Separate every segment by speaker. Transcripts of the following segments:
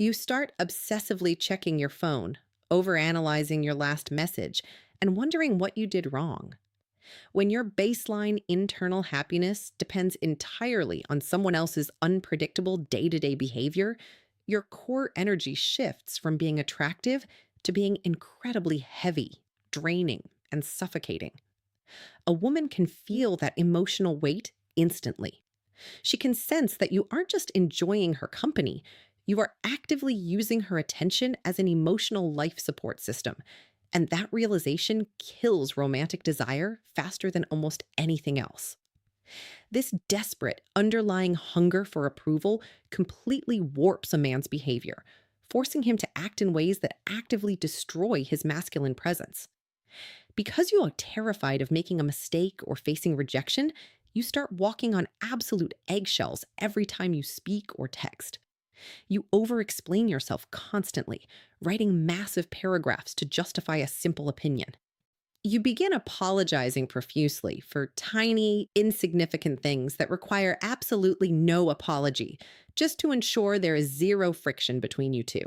Speaker 1: You start obsessively checking your phone, overanalyzing your last message, and wondering what you did wrong. When your baseline internal happiness depends entirely on someone else's unpredictable day to day behavior, your core energy shifts from being attractive to being incredibly heavy, draining, and suffocating. A woman can feel that emotional weight instantly. She can sense that you aren't just enjoying her company, you are actively using her attention as an emotional life support system. And that realization kills romantic desire faster than almost anything else. This desperate, underlying hunger for approval completely warps a man's behavior, forcing him to act in ways that actively destroy his masculine presence. Because you are terrified of making a mistake or facing rejection, you start walking on absolute eggshells every time you speak or text. You over explain yourself constantly, writing massive paragraphs to justify a simple opinion. You begin apologizing profusely for tiny, insignificant things that require absolutely no apology, just to ensure there is zero friction between you two.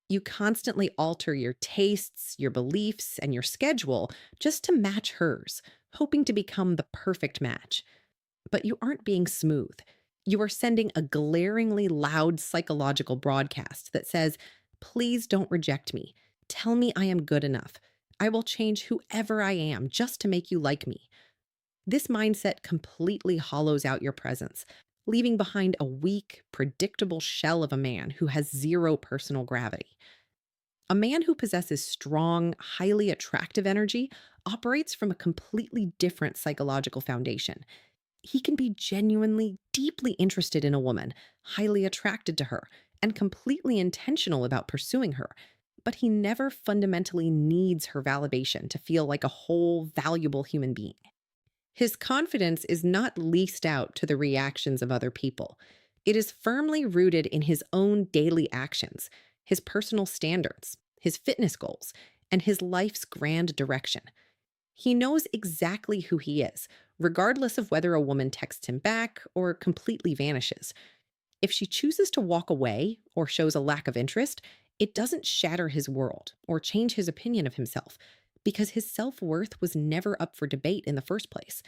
Speaker 1: You constantly alter your tastes, your beliefs, and your schedule just to match hers, hoping to become the perfect match. But you aren't being smooth. You are sending a glaringly loud psychological broadcast that says, "Please don't reject me. Tell me I am good enough. I will change whoever I am just to make you like me." This mindset completely hollows out your presence, leaving behind a weak, predictable shell of a man who has zero personal gravity. A man who possesses strong, highly attractive energy operates from a completely different psychological foundation. He can be genuinely, deeply interested in a woman, highly attracted to her, and completely intentional about pursuing her. But he never fundamentally needs her validation to feel like a whole, valuable human being. His confidence is not leased out to the reactions of other people. It is firmly rooted in his own daily actions, his personal standards, his fitness goals, and his life's grand direction. He knows exactly who he is, regardless of whether a woman texts him back or completely vanishes. If she chooses to walk away or shows a lack of interest, it doesn't shatter his world or change his opinion of himself because his self worth was never up for debate in the first place.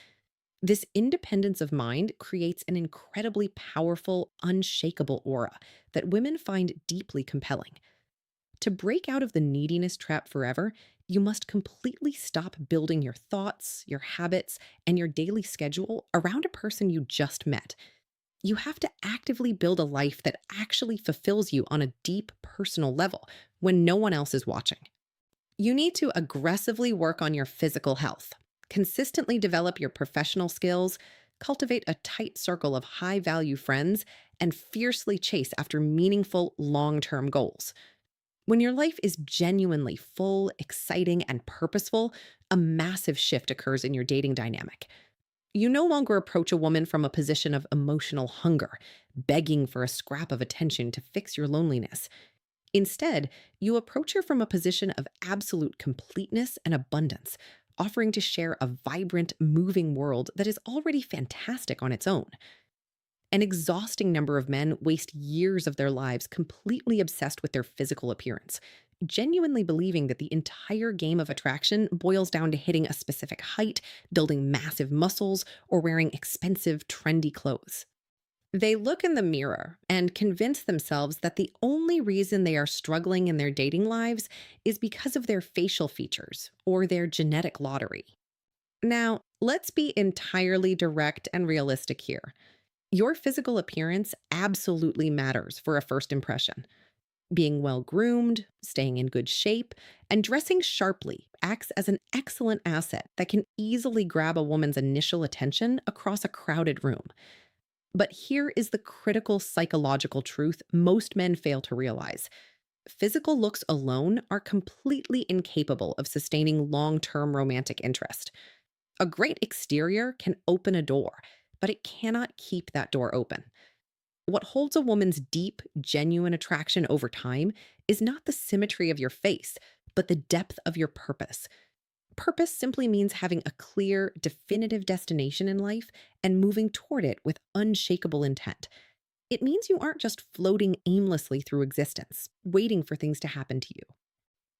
Speaker 1: This independence of mind creates an incredibly powerful, unshakable aura that women find deeply compelling. To break out of the neediness trap forever, you must completely stop building your thoughts, your habits, and your daily schedule around a person you just met. You have to actively build a life that actually fulfills you on a deep personal level when no one else is watching. You need to aggressively work on your physical health, consistently develop your professional skills, cultivate a tight circle of high value friends, and fiercely chase after meaningful long term goals. When your life is genuinely full, exciting, and purposeful, a massive shift occurs in your dating dynamic. You no longer approach a woman from a position of emotional hunger, begging for a scrap of attention to fix your loneliness. Instead, you approach her from a position of absolute completeness and abundance, offering to share a vibrant, moving world that is already fantastic on its own. An exhausting number of men waste years of their lives completely obsessed with their physical appearance, genuinely believing that the entire game of attraction boils down to hitting a specific height, building massive muscles, or wearing expensive, trendy clothes. They look in the mirror and convince themselves that the only reason they are struggling in their dating lives is because of their facial features or their genetic lottery. Now, let's be entirely direct and realistic here. Your physical appearance absolutely matters for a first impression. Being well groomed, staying in good shape, and dressing sharply acts as an excellent asset that can easily grab a woman's initial attention across a crowded room. But here is the critical psychological truth most men fail to realize. Physical looks alone are completely incapable of sustaining long term romantic interest. A great exterior can open a door, but it cannot keep that door open. What holds a woman's deep, genuine attraction over time is not the symmetry of your face, but the depth of your purpose. Purpose simply means having a clear, definitive destination in life and moving toward it with unshakable intent. It means you aren't just floating aimlessly through existence, waiting for things to happen to you.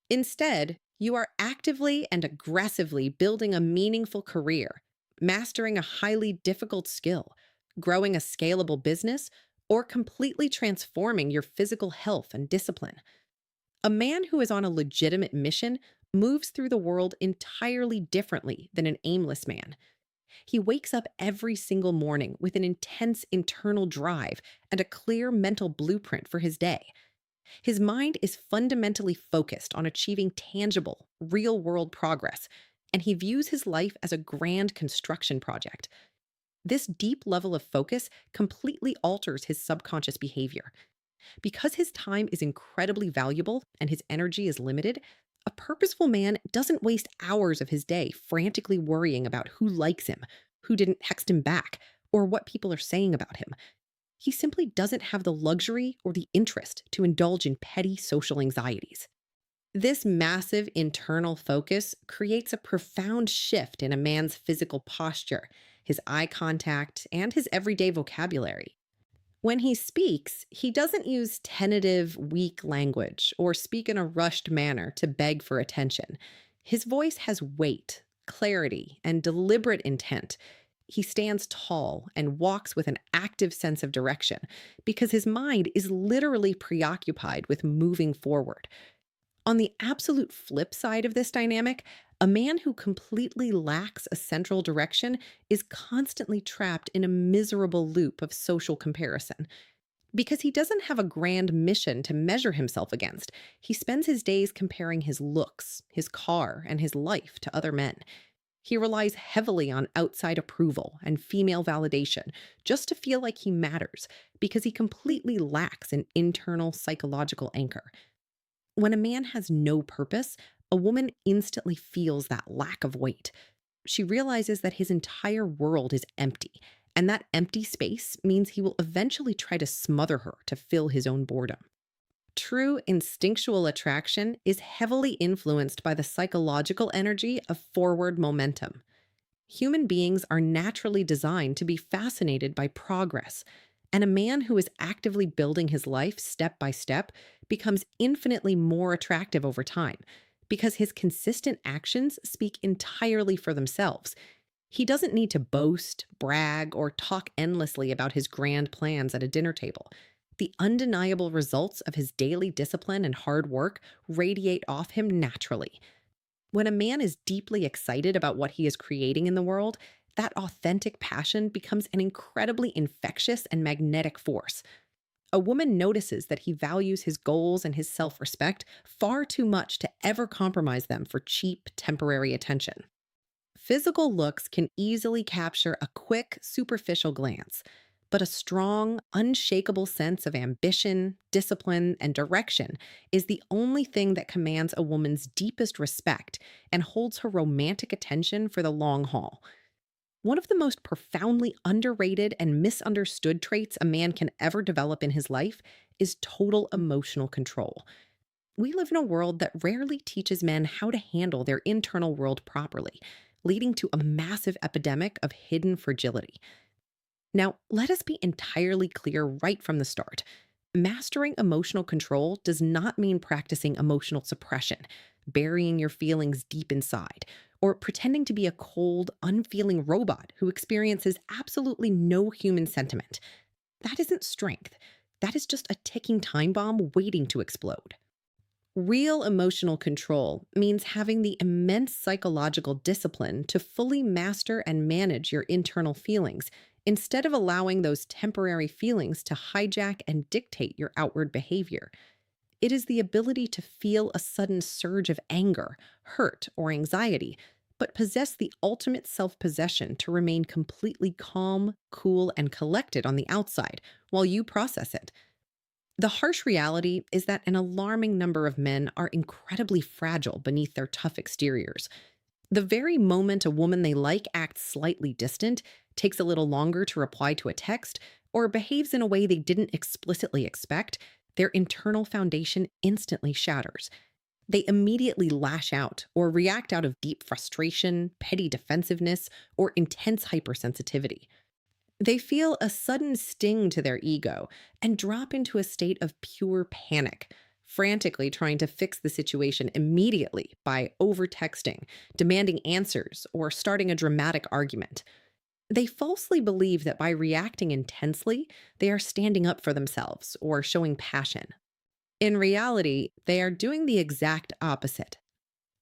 Speaker 1: Instead, you are actively and aggressively building a meaningful career, mastering a highly difficult skill, growing a scalable business, or completely transforming your physical health and discipline. A man who is on a legitimate mission moves through the world entirely differently than an aimless man. He wakes up every single morning with an intense internal drive and a clear mental blueprint for his day. His mind is fundamentally focused on achieving tangible, real world progress, and he views his life as a grand construction project. This deep level of focus completely alters his subconscious behavior. Because his time is incredibly valuable and his energy is limited, a purposeful man doesn't waste hours of his day frantically worrying about who likes him, who didn't text him back, or what people are saying about him. He simply doesn't have the luxury or the interest to indulge in petty social anxieties. This massive internal focus creates a profound shift in a man's physical posture, his eye contact, and his everyday vocabulary. When he speaks, he doesn't use tentative, weak language or speak in a rushed manner to beg for attention. His voice has weight, clarity, and deliberate intent. He stands tall and walks with an active sense of direction because his mind is literally preoccupied with moving forward. On the absolute flip side of this dynamic, a man who completely lacks a central direction is constantly trapped in a miserable loop of social comparison. Because he doesn't have a grand mission to measure himself against, he spends his days comparing his looks, his car, and his life to other men. He relies heavily on outside approval and female validation just to feel like he matters because he completely lacks an internal psychological anchor. When a man has no purpose, a woman instantly feels that lack of weight. She realizes that his entire world is empty, and that empty space means he will eventually try to smother her to fill his own boredom. True instinctual attraction is heavily influenced by the psychological energy of forward momentum. Human beings are naturally designed to be fascinated by progress, and a man who is actively building his life step by step becomes infinitely more attractive over time because his consistent actions speak entirely for themselves. He doesn't need to boast, brag, or talk endlessly about his grand plans at a dinner table. The undeniable results of his daily discipline and hard work radiate off him naturally. When a man is deeply excited about what he is creating in the world, that authentic passion becomes an incredibly infectious and magnetic force. A woman notices that he values his goals and his self respect far too much to ever compromise them for cheap, temporary attention. Physical looks can easily capture a quick, superficial glance, but a strong, unshakable sense of ambition, discipline, and direction is the only thing that commands a woman's deepest respect and holds her romantic attention for the long haul. One of the most profoundly underrated and misunderstood traits a man can ever develop in his life is total emotional control. We live in a world that rarely teaches men how to handle their internal world properly, leading to a massive epidemic of hidden fragility. Now, let us be entirely clear right from the start. Mastering emotional control does not mean practicing emotional suppression, burying your feelings deep inside, or pretending to be a cold, unfeeling robot who experiences absolutely no human sentiment. That isn't strength. That is just a ticking time bomb waiting to explode. Real emotional control means having the immense psychological discipline to fully master and manage your internal feelings, instead of allowing those temporary feelings to hijack and dictate your outward behavior. It is the ability to feel a sudden surge of anger, hurt, or anxiety, but possess the ultimate self possession to remain completely calm, cool, and collected on the outside while you process it. The harsh reality is that an alarming number of men are incredibly fragile beneath their tough exteriors. The very moment a woman they like acts slightly distant, takes a little longer to reply to a text, or behaves in a way they didn't explicitly expect, their internal foundation instantly shatters. They immediately lash out or react out of deep frustration, petty defensiveness, or intense hypersensitivity. They feel a sudden sting to their ego and drop into a state of pure panic, frantically trying to fix the situation immediately by over-texting, demanding answers, or starting a dramatic argument. They falsely believe that by reacting intensely, they are standing up for themselves or showing passion. In reality, they are doing the exact opposite.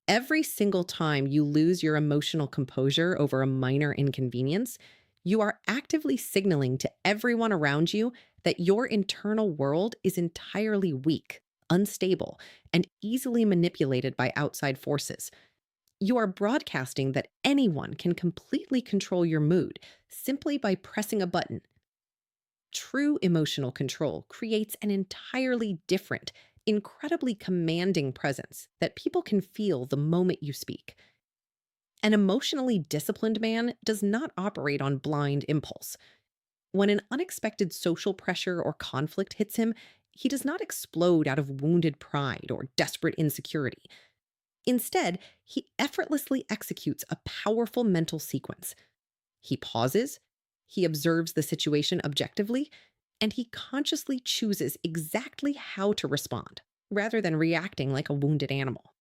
Speaker 1: Every single time you lose your emotional composure over a minor inconvenience, you are actively signaling to everyone around you that your internal world is entirely weak, unstable, and easily manipulated by outside forces. You are broadcasting that anyone can completely control your mood simply by pressing a button. True emotional control creates an entirely different, incredibly commanding presence that people can feel the moment you speak. An emotionally disciplined man does not operate on blind impulse. When an unexpected social pressure or conflict hits him, he does not explode out of wounded pride or desperate insecurity. Instead, he effortlessly executes a powerful mental sequence. He pauses, he observes the situation objectively, and he consciously chooses exactly how to respond, rather than reacting like a wounded animal.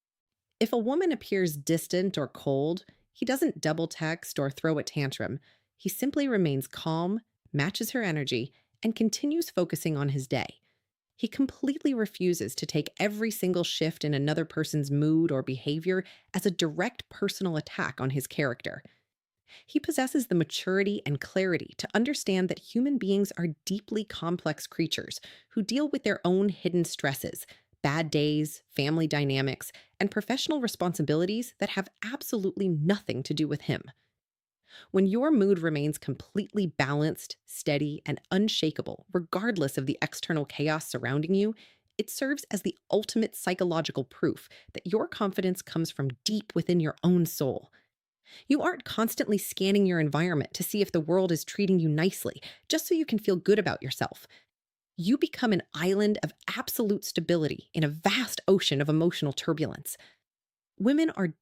Speaker 1: If a woman appears distant or cold, he doesn't double text or throw a tantrum. He simply remains calm, matches her energy, and continues focusing on his day. He completely refuses to take every single shift in another person's mood or behavior as a direct personal attack on his character. He possesses the maturity and clarity to understand that human beings are deeply complex creatures who deal with their own hidden stresses, bad days, family dynamics, and professional responsibilities that have absolutely nothing to do with him. When your mood remains completely balanced, steady, and unshakable, regardless of the external chaos surrounding you, it serves as the ultimate psychological proof that your confidence comes from deep within your own soul. You aren't constantly scanning your environment to see if the world is treating you nicely, just so you can feel good about yourself. You become an island of absolute stability in a vast ocean of emotional turbulence. Women are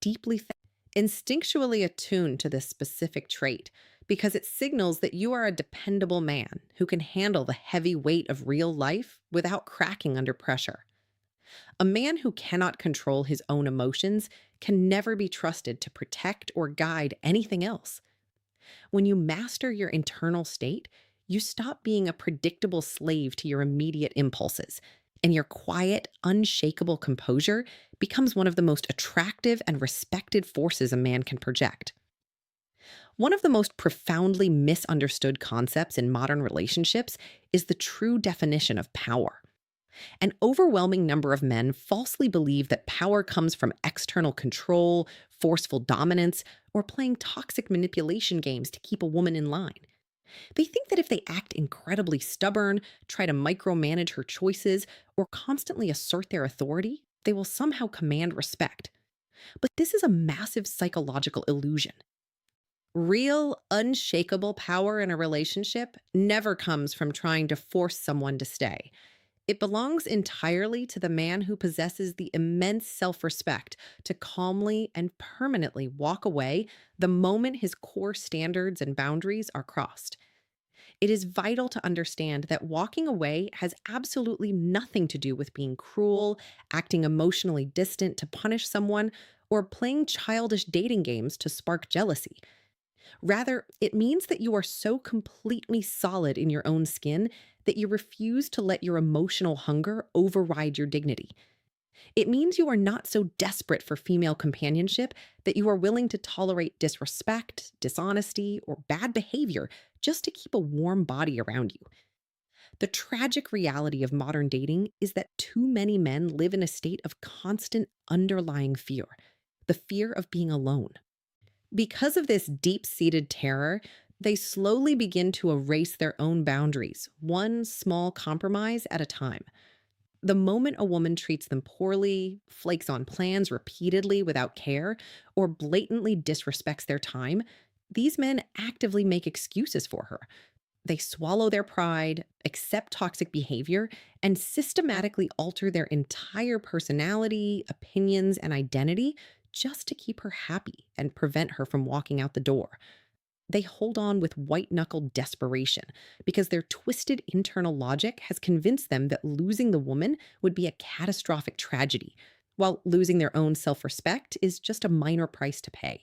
Speaker 1: instinctually attuned to this specific trait because it signals that you are a dependable man who can handle the heavy weight of real life without cracking under pressure. A man who cannot control his own emotions can never be trusted to protect or guide anything else. When you master your internal state, you stop being a predictable slave to your immediate impulses, and your quiet, unshakable composure becomes one of the most attractive and respected forces a man can project. One of the most profoundly misunderstood concepts in modern relationships is the true definition of power. An overwhelming number of men falsely believe that power comes from external control, forceful dominance, or playing toxic manipulation games to keep a woman in line. They think that if they act incredibly stubborn, try to micromanage her choices, or constantly assert their authority, they will somehow command respect. But this is a massive psychological illusion. Real, unshakable power in a relationship never comes from trying to force someone to stay. It belongs entirely to the man who possesses the immense self respect to calmly and permanently walk away the moment his core standards and boundaries are crossed. It is vital to understand that walking away has absolutely nothing to do with being cruel, acting emotionally distant to punish someone, or playing childish dating games to spark jealousy. Rather, it means that you are so completely solid in your own skin that you refuse to let your emotional hunger override your dignity. It means you are not so desperate for female companionship that you are willing to tolerate disrespect, dishonesty, or bad behavior just to keep a warm body around you. The tragic reality of modern dating is that too many men live in a state of constant underlying fear, the fear of being alone. Because of this deep seated terror, they slowly begin to erase their own boundaries, one small compromise at a time. The moment a woman treats them poorly, flakes on plans repeatedly without care, or blatantly disrespects their time, these men actively make excuses for her. They swallow their pride, accept toxic behavior, and systematically alter their entire personality, opinions, and identity just to keep her happy and prevent her from walking out the door. They hold on with white knuckled desperation because their twisted internal logic has convinced them that losing the woman would be a catastrophic tragedy, while losing their own self respect is just a minor price to pay.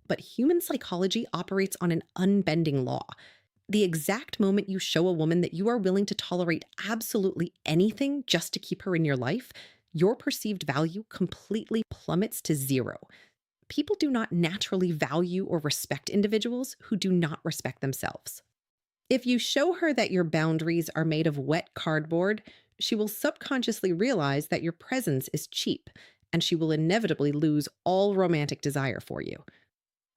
Speaker 1: But human psychology operates on an unbending law. The exact moment you show a woman that you are willing to tolerate absolutely anything just to keep her in your life, your perceived value completely plummets to zero. People do not naturally value or respect individuals who do not respect themselves. If you show her that your boundaries are made of wet cardboard, she will subconsciously realize that your presence is cheap, and she will inevitably lose all romantic desire for you.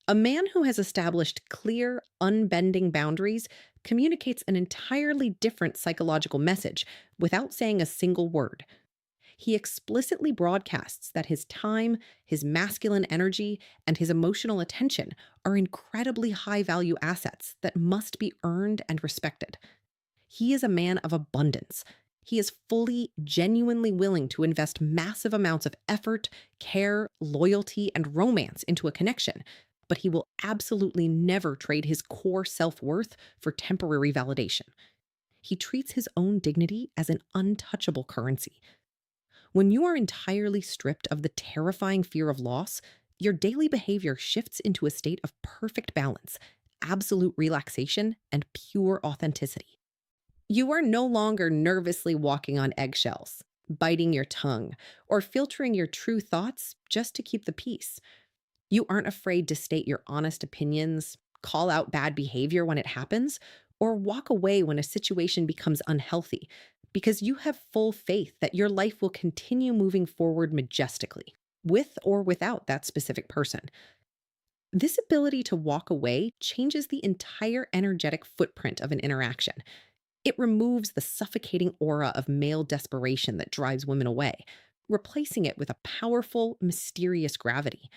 Speaker 1: A man who has established clear, unbending boundaries communicates an entirely different psychological message without saying a single word. He explicitly broadcasts that his time, his masculine energy, and his emotional attention are incredibly high value assets that must be earned and respected. He is a man of abundance. He is fully, genuinely willing to invest massive amounts of effort, care, loyalty, and romance into a connection, but he will absolutely never trade his core self worth for temporary validation. He treats his own dignity as an untouchable currency. When you are entirely stripped of the terrifying fear of loss, your daily behavior shifts into a state of perfect balance, absolute relaxation, and pure authenticity. You are no longer nervously walking on eggshells, biting your tongue, or filtering your true thoughts just to keep the peace. You aren't afraid to state your honest opinions, call out bad behavior when it happens, or walk away when a situation becomes unhealthy, because you have full faith that your life will continue moving forward majestically, with or without that specific person. This ability to walk away changes the entire energetic footprint of an interaction. It removes the suffocating aura of male desperation that drives women away, replacing it with a powerful, mysterious gravity.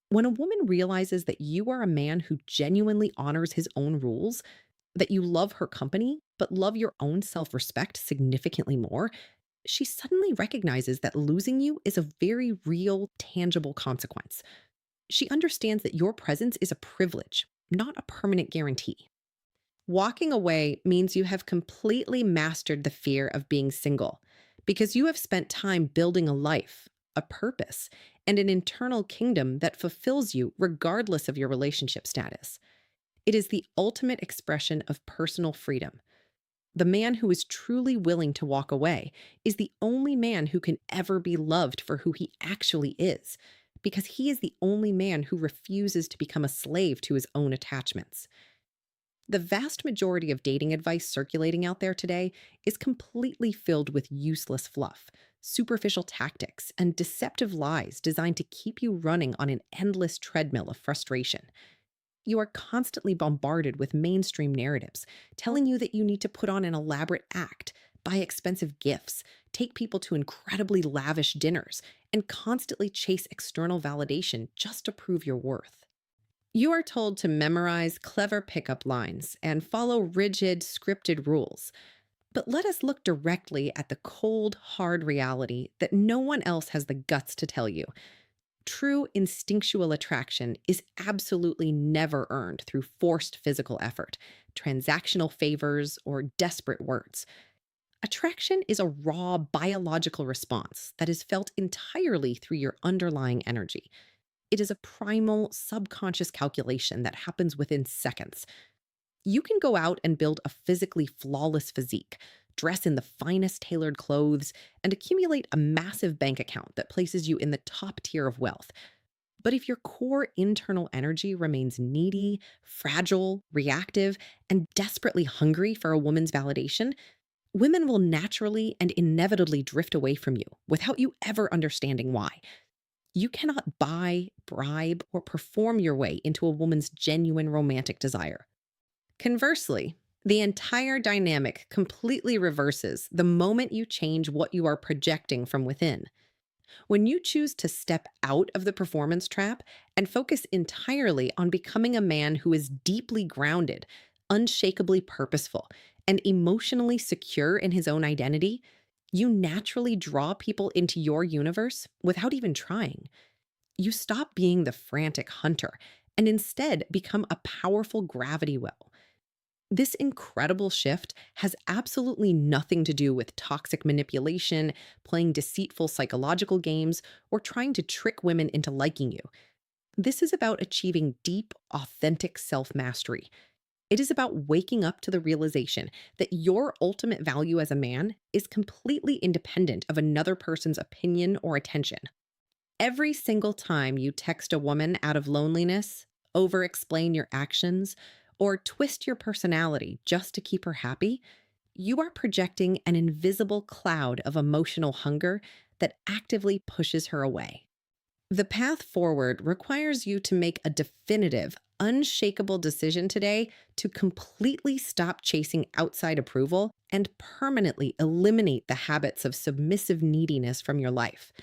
Speaker 1: When a woman realizes that you are a man who genuinely honors his own rules, that you love her company, but love your own self respect significantly more, she suddenly recognizes that losing you is a very real, tangible consequence. She understands that your presence is a privilege, not a permanent guarantee. Walking away means you have completely mastered the fear of being single because you have spent time building a life, a purpose, and an internal kingdom that fulfills you regardless of your relationship status. It is the ultimate expression of personal freedom. The man who is truly willing to walk away is the only man who can ever be loved for who he actually is, because he is the only man who refuses to become a slave to his own attachments. The vast majority of dating advice circulating out there today is completely filled with useless fluff, superficial tactics, and deceptive lies designed to keep you running on an endless treadmill of frustration. You are constantly bombarded with mainstream narratives telling you that you need to put on an elaborate act, buy expensive gifts, take people to incredibly lavish dinners, and constantly chase external validation just to prove your worth. You are told to memorize clever pickup lines and follow rigid, scripted rules. But let us look directly at the cold, hard reality that no one else has the guts to tell you. True instinctual attraction is absolutely never earned through forced physical effort, transactional favors, or desperate words. Attraction is a raw biological response that is felt entirely through your underlying energy. It is a primal, subconscious calculation that happens within seconds. You can go out and build a physically flawless physique, dress in the finest tailored clothes, and accumulate a massive bank account that places you in the top tier of wealth. But if your core internal energy remains needy, fragile, reactive, and desperately hungry for a woman's validation, women will naturally and inevitably drift away from you without you ever understanding why. You cannot buy, bribe, or perform your way into a woman's genuine romantic desire. Conversely, the entire dynamic completely reverses the moment you change what you are projecting from within. When you choose to step out of the performance trap and focus entirely on becoming a man who is deeply grounded, unshakably purposeful, and emotionally secure in his own identity, you naturally draw people into your universe without even trying. You stop being the frantic hunter and instead become a powerful gravity well. This incredible shift has absolutely nothing to do with toxic manipulation, playing deceitful psychological games, or trying to trick women into liking you. This is about achieving deep, authentic self mastery. It is about waking up to the realization that your ultimate value as a man is completely independent of another person's opinion or attention. Every single time you text a woman out of loneliness, over explain your actions, or twist your personality just to keep her happy, you are projecting an invisible cloud of emotional hunger that actively pushes her away. The path forward requires you to make a definitive, unshakable decision today to completely stop chasing outside approval and permanently eliminate the habits of submissive neediness from your life.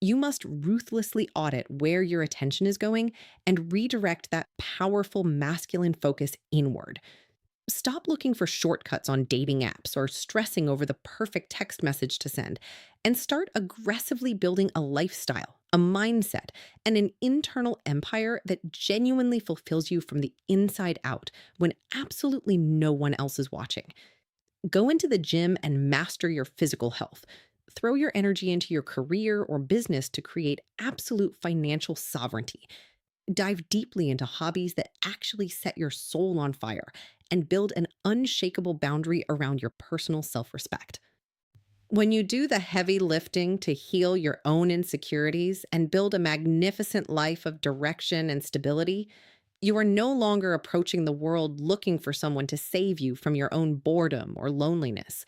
Speaker 1: You must ruthlessly audit where your attention is going and redirect that powerful masculine focus inward. Stop looking for shortcuts on dating apps or stressing over the perfect text message to send, and start aggressively building a lifestyle, a mindset, and an internal empire that genuinely fulfills you from the inside out when absolutely no one else is watching. Go into the gym and master your physical health. Throw your energy into your career or business to create absolute financial sovereignty. Dive deeply into hobbies that actually set your soul on fire and build an unshakable boundary around your personal self respect. When you do the heavy lifting to heal your own insecurities and build a magnificent life of direction and stability, you are no longer approaching the world looking for someone to save you from your own boredom or loneliness.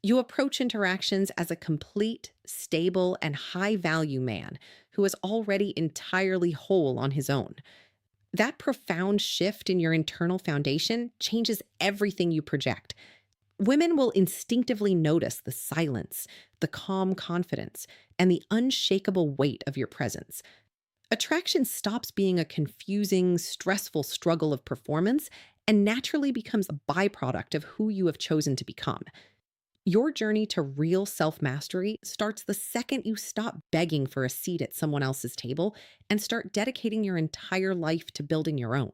Speaker 1: You approach interactions as a complete, stable, and high value man who is already entirely whole on his own. That profound shift in your internal foundation changes everything you project. Women will instinctively notice the silence, the calm confidence, and the unshakable weight of your presence. Attraction stops being a confusing, stressful struggle of performance and naturally becomes a byproduct of who you have chosen to become. Your journey to real self mastery starts the second you stop begging for a seat at someone else's table and start dedicating your entire life to building your own.